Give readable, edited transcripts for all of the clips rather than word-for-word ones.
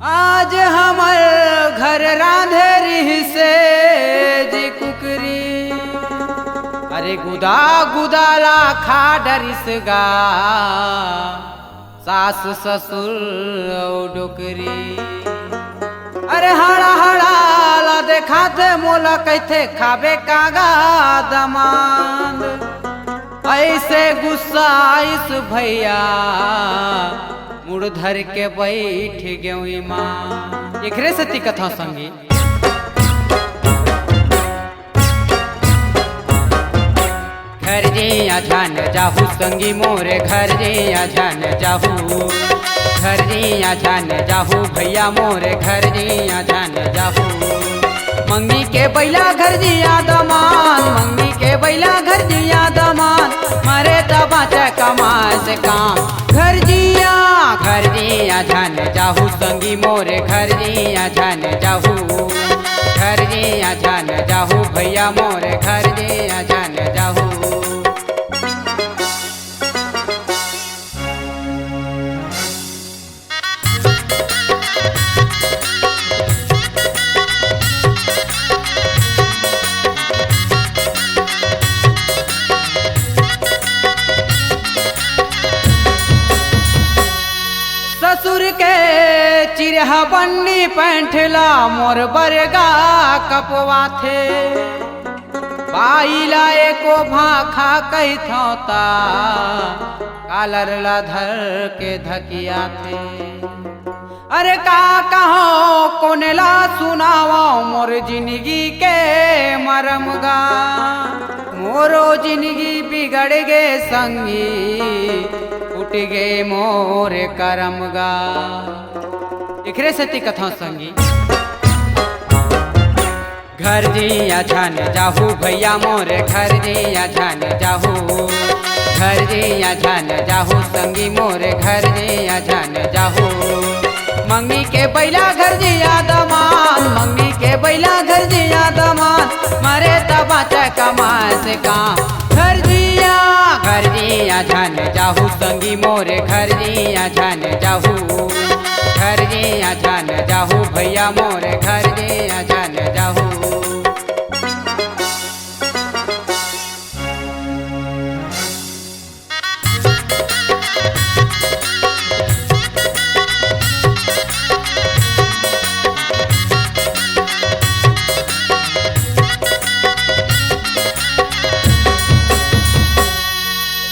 आज हमर घर रांधेरी से जी कुकरी, अरे गुदा गुदाला खा डरिस गा सास ससुर और डोकरी। अरे हड़ा हड़ा ला देखाते मोला कैथे खाबे कागा दमाद, ऐसे गुस्सा आइस भैया मुड़ धर के बैठ गई माँ। एकरे सती कथा संगी घर जे आझान जाहू संगी मोरे घर जे आझान जाहू, घर जे आझान जाहू भैया मोरे घर जे आझान जाहू। मंगी के बैला घर जिया दमान, मंगी के बैला घर जिया दमान, मरे तबाचा कमाए से काम। घर जिया झान जाहू संगी मोरे घर जिया झान जाहू, घर जिया झान जाहू भैया मोरे घर जिया झान जाहू। ससुर के चिरहा बन्नी पैंठला मोर बरगा कपवा थे, पाइला एको भाखा कही थौता कालर ला धर के धकिया थे। अरे का कहो कोनेला सुनावा मोर जिंदगी के मरमगा, मोरो जिंदगी बिगड़ गे संगी उठ गे मोरे करमगा। एकरे सती कथा संगी घर जिया झान जाहू भैया मोरे घर जिया झान जाहू, घर जिया झान जाहू संगी मोरे घर जिया झान जाहू। मंगी के बैला घर जिया दमान, मंगी के बैला घर जिया दमान, मरे तबाचा कमाए से काम। घर जिया झान जाहू संगी मोरे घर जिया झान जाहू, घर जिया झान जाहू भैया मोरे घर जिया झान जाहू।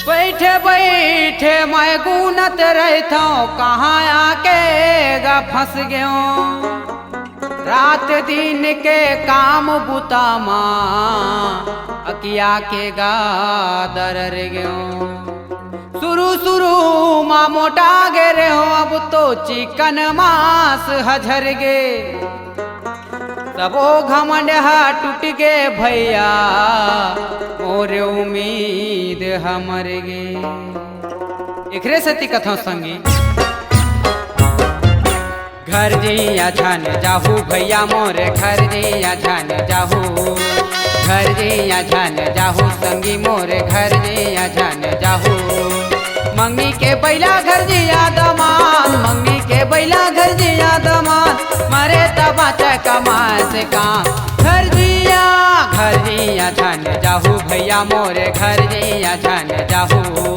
बैठे बैठे मैं गुनत रहता हूँ कहाँ आके गा फंस गयो। रात दिन के काम बुता माँ अकिया के गा दरर गयो। शुरू माँ मोटा गे रे हो, अब तो चिकन मांस हजर गे, सबो घमंड टूट गे भैया मोरे उम्मीद हमर गे। एकरे सती कथा संगी घर जिया झान जाहू भैया मोरे घर जिया झान जाहू, घर जिया झान जाहू संगी मोरे घर जिया झान जाहू। मंगी के बैला घर जिया दमान, मंगी के बैला घर जिया दमान, मरे तबाचा कमाए से काम। घर जिया झान जाहू भैया मोरे घर जिया झान जाहू,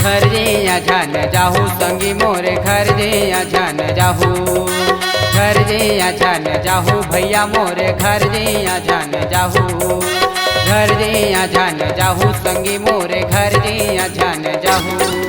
घर जिया झान जाहू संगी मोरे घर जिया झान जाहू, घर जिया झान जाहू भैया मोरे घर जिया झान जाहू, घर जिया झान जाहू संगी मोरे घर जिया झान जाहू।